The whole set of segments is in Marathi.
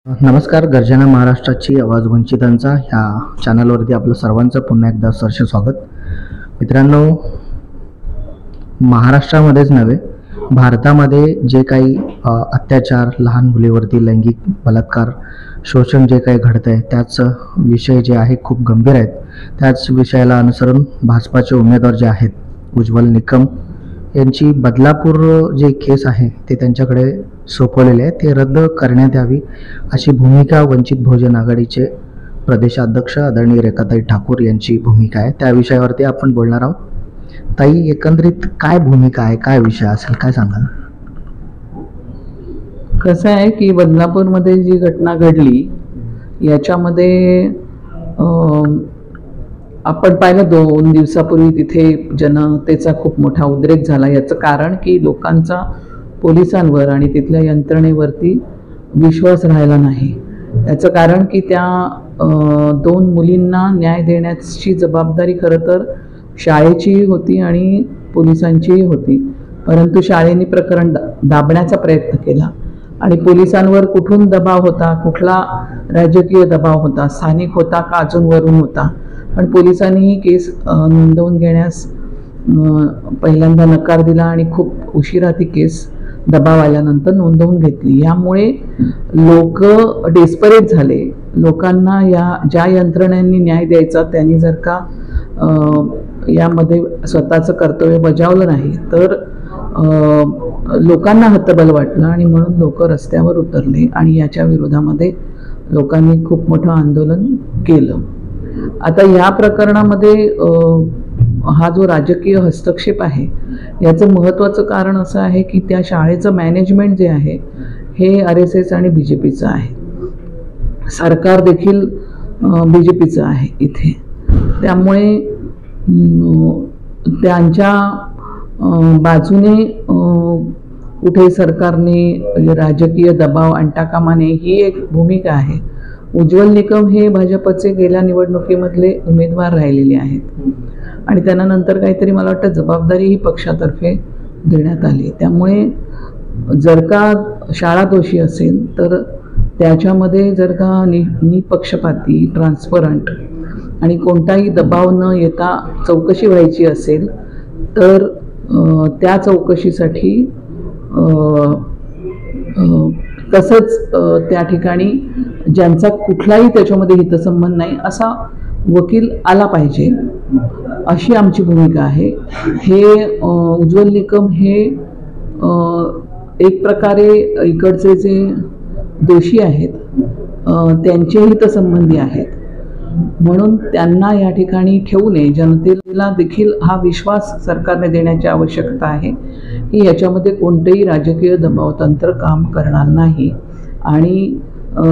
नमस्कार. गर्जना महाराष्ट्राची आवाज वंचितांचा ह्या चॅनलवरती आपलं सर्वांचं पुन्हा एकदा सहर्ष स्वागत. मित्रांनो, महाराष्ट्रामध्येच नव्हे, भारतामध्ये जे काही अत्याचार, लहान मुलीवरती लैंगिक बलात्कार, शोषण जे काही घडत आहे त्याच विषय जे आहे खूप गंभीर आहेत. त्याच विषयाला अनुसरून भाजपाचे उमेदवार जे आहेत उज्ज्वल निकम यांची बदलापूर जे केस आहे ते त्यांच्याकडे सोपवलेले आहे, ते रद्द करण्यात यावी अशी भूमिका वंचित बहुजन आघाडीचे प्रदेशाध्यक्ष आदरणीय रेखाताई ठाकूर यांची भूमिका आहे. त्या विषयावरती आपण बोलणार आहोत. ताई, एकंदरीत काय भूमिका आहे, काय विषय असेल, काय सांगाल? कसं आहे की बदलापूरमध्ये जी घटना घडली याच्यामध्ये आपण पाहिलं 2 दिवसापूर्वी तिथे जनतेचा खूप मोठा उद्रेक झाला. याचं कारण की लोकांचा पोलिसांवर आणि तिथल्या यंत्रणेवरती विश्वास राहिला नाही. याचं कारण की त्या 2 मुलींना न्याय देण्याची जबाबदारी खरं तर शाळेची होती आणि पोलिसांचीही होती, परंतु शाळेने प्रकरण दाबण्याचा प्रयत्न केला आणि पोलिसांवर कुठून दबाव होता, कुठला राजकीय दबाव होता, स्थानिक होता का अजून वरून होता, पण पोलिसांनी ही केस नोंदवून घेण्यास पहिल्यांदा नकार दिला आणि खूप उशिरा ती केस दबाव आल्यानंतर नोंदवून घेतली. यामुळे लोक डेस्परेट झाले. लोकांना ज्या यंत्रणेनी न्याय द्यायचा त्यांनी जर का यामध्ये स्वतःचं कर्तव्य बजावलं नाही तर लोकांना हतबल वाटलं आणि म्हणून लोक रस्त्यावर उतरले आणि याच्या विरोधामध्ये लोकांनी खूप मोठं आंदोलन केलं. आता या प्रकरणामध्ये हा जो राजकीय हस्तक्षेप आहे याचं महत्त्वाचं कारण असं आहे की त्या शाळेचं मॅनेजमेंट जे आहे हे RSS आणि BJPचं आहे. सरकार देखील BJPचं आहे इथे. त्यामुळे त्यांच्या बाजूने कुठे सरकारने राजकीय दबाव आणता कामा नये ही एक भूमिका आहे. उज्ज्वल निकम हे भाजपचे गेल्या निवडणुकीमधले उमेदवार राहिलेले आहेत आणि त्यांना नंतर काहीतरी मला वाटतं जबाबदारी ही पक्षातर्फे देण्यात आली. त्यामुळे जर का शाळा दोषी असेल तर त्याच्यामध्ये जर का निपक्षपाती, ट्रान्सपरंट आणि कोणताही दबाव न येता चौकशी व्हायची असेल तर त्या चौकशीसाठी तसंच त्या ठिकाणी ज्यांचा कुठलाही त्याच्यामध्ये हितसंबंध नाही असा वकील आला पाहिजे, अशी आमची भूमिका आहे. हे उज्ज्वल निकम हे एक प्रकारे इकडचे जे दोषी आहेत त्यांचे हितसंबंधी आहेत, म्हणून त्यांना या ठिकाणी ठेवू नये. जनतेला देखील हा विश्वास सरकारने देण्याची आवश्यकता आहे की याच्यामध्ये कोणतेही राजकीय दबावतंत्र काम करणार नाही आणि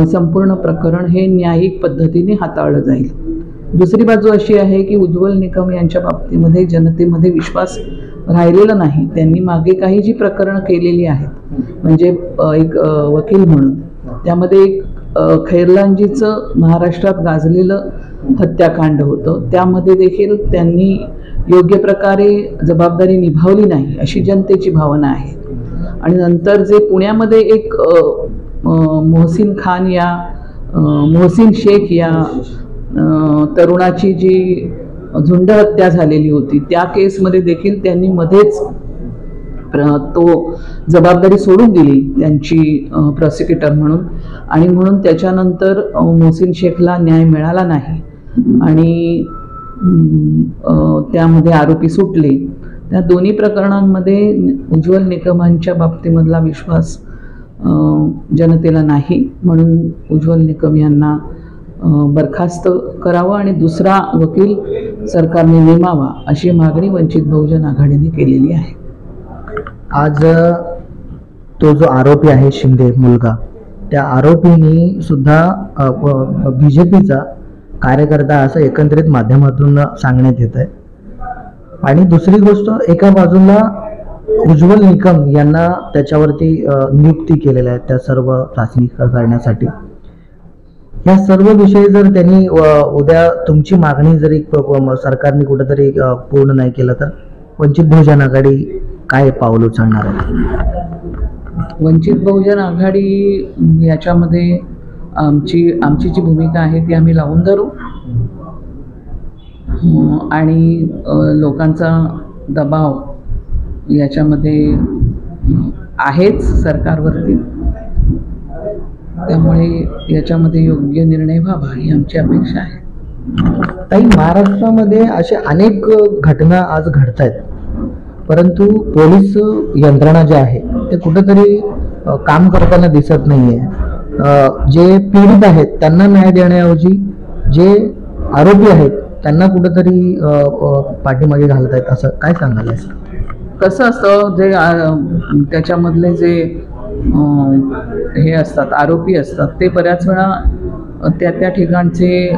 संपूर्ण प्रकरण हे न्यायिक पद्धतीने हाताळलं जाईल. दुसरी बाजू अशी आहे की उज्ज्वल निकम यांच्या बाबतीमध्ये जनतेमध्ये विश्वास राहिलेला नाही. त्यांनी मागे काही जी प्रकरणं केलेली आहेत, म्हणजे एक वकील म्हणून, त्यामध्ये एक खैरलांजीचं महाराष्ट्रात गाजलेलं हत्याकांड होतं, त्यामध्ये देखील त्यांनी योग्य प्रकारे जबाबदारी निभावली नाही अशी जनतेची भावना आहे. आणि नंतर जे पुण्यामध्ये एक मोहसिन शेख या तरुणाची जी झुंड हत्या झालेली होती त्या केसमध्ये देखील त्यांनी मध्येच तो जबाबदारी सोडून दिली त्यांची प्रॉसिक्युटर म्हणून, आणि म्हणून त्याच्यानंतर मोहसिन शेखला न्याय मिळाला नाही आणि त्यामध्ये आरोपी सुटले. त्या दोन्ही प्रकरणांमध्ये उज्ज्वल निकमांच्या बाबतीमधला विश्वास जनतेला नाही, म्हणून उज्ज्वल निकम यांना बरखास्त करावं आणि दुसरा वकील सरकारने नेमावा अशी मागणी वंचित बहुजन आघाडीने केलेली आहे. आज तो जो आरोपी आहे शिंदे मुलगा, त्या आरोपींनी सुद्धा BJPचा कार्यकर्ता असं एकंदरीत माध्यमातून सांगण्यात येत आहे. आणि दुसरी गोष्ट, एका बाजूला उज्ज्वल निकम यांना त्याच्यावरती नियुक्ती केलेल्या आहेत त्या सर्व चाचणी करण्यासाठी. या सर्व विषयी जर त्यांनी उद्या तुमची मागणी जरी सरकारने कुठेतरी पूर्ण नाही केलं तर वंचित बहुजन आघाडी काय पाऊल उचलणार आहे? वंचित बहुजन आघाडी याच्यामध्ये आमची जी भूमिका आहे ती आम्ही लावून धरू आणि लोकांचा दबाव याच्यामध्ये आहेच सरकारवरती, त्यामुळे याच्यामध्ये योग्य निर्णय व्हावा ही आमची अपेक्षा आहे. ताई, महाराष्ट्रामध्ये अशा अनेक घटना आज घडत आहेत, परंतु पोलीस यंत्रणा जी आहे ते कुठेतरी काम करताना दिसत नाही आहे. जे पीडित आहेत त्यांना न्याय देण्याऐवजी जे आरोपी आहेत त्यांना कुठेतरी पाठीमागे घालत आहेत, असं काय सांगाल? कसं असतं, जे त्याच्यामधले जे हे असतात, आरोपी असतात, ते बऱ्याच वेळा त्या ठिकाणचे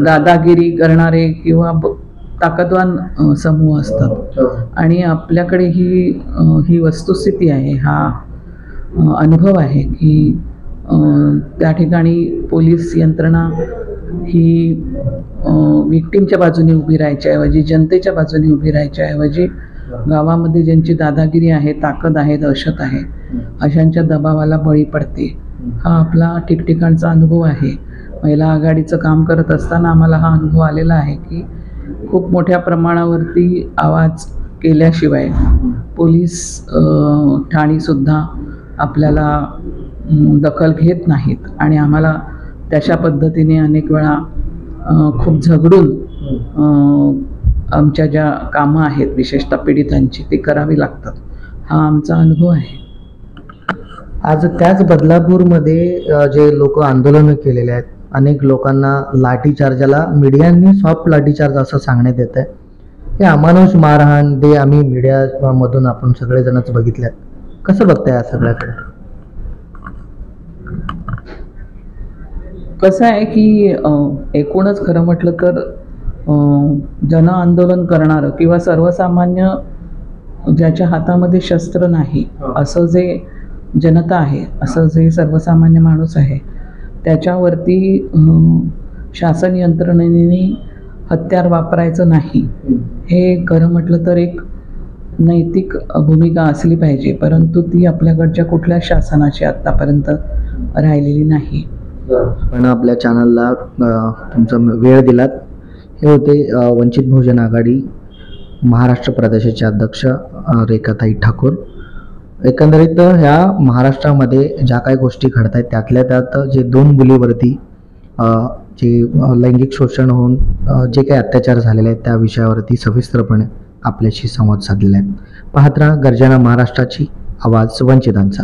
दादागिरी करणारे किंवा ताकदवान समूह असतात. आणि आपल्याकडे ही वस्तुस्थिती आहे, हा अनुभव आहे की त्या ठिकाणी पोलीस यंत्रणा ही विक्टीमच्या बाजूने उभी राहायच्या ऐवजी, जनतेच्या बाजूने उभी राहायच्या ऐवजी, गावामध्ये ज्यांची दादागिरी आहे, ताकद आहे, दहशत आहे, अशांच्या दबावाला बळी पडते. हा आपला ठिकठिकाणचा अनुभव आहे. महिला आघाडीचं काम करत असताना आम्हाला हा अनुभव आलेला आहे की खूप मोठ्या प्रमाणावरती आवाज केल्याशिवाय पोलीस ठाणीसुद्धा आपल्याला दखल घेत नाहीत. आणि आम्हाला तशा पद्धतीने अनेक वेळा खूप झगडून आमच्या ज्या कामं आहेत, विशेषतः पीडितांची, ती करावी लागतात. हा आमचा अनुभव आहे. आज त्याच बदलापूरमध्ये जे लोक आंदोलनं केलेले आहेत, अनेक लोकांना लाठीचार्जाला मीडियांनी सॉफ्ट लाठीचार्ज असं सांगण्यात येत आहे. हे अमानुष मारहाण ते आम्ही मीडियामधून आपण सगळेजणच बघितल्यात. कसं बघताय या सगळ्याकडे? कसं आहे की एकूणच खरं म्हटलं तर जन आंदोलन करणारं किंवा सर्वसामान्य ज्याच्या हातामध्ये शस्त्र नाही असं जे जनता आहे, असं जे सर्वसामान्य माणूस आहे, त्याच्यावरती शासन यंत्रणेने हत्यार वापरायचं नाही, हे खरं म्हटलं तर एक नैतिक भूमिका असली पाहिजे. परंतु ती आपल्याकडच्या कुठल्या शासनाची आत्तापर्यंत राहिलेली नाही. पण आपल्या चॅनलला तुमचा वेळ दिलात. हे होते वंचित बहुजन आघाडी महाराष्ट्र प्रदेशाचे अध्यक्ष रेखाताई ठाकूर. एकंदरीत ह्या महाराष्ट्रामध्ये ज्या काही गोष्टी घडत आहेत त्यातल्या त्यात जे 2 मुलीवरती जे लैंगिक शोषण होऊन जे काही अत्याचार झालेले आहेत त्या विषयावरती सविस्तरपणे आपल्याशी संवाद साधलेला आहे. पाहत राहा गर्जना महाराष्ट्राची, आवाज वंचितांचा.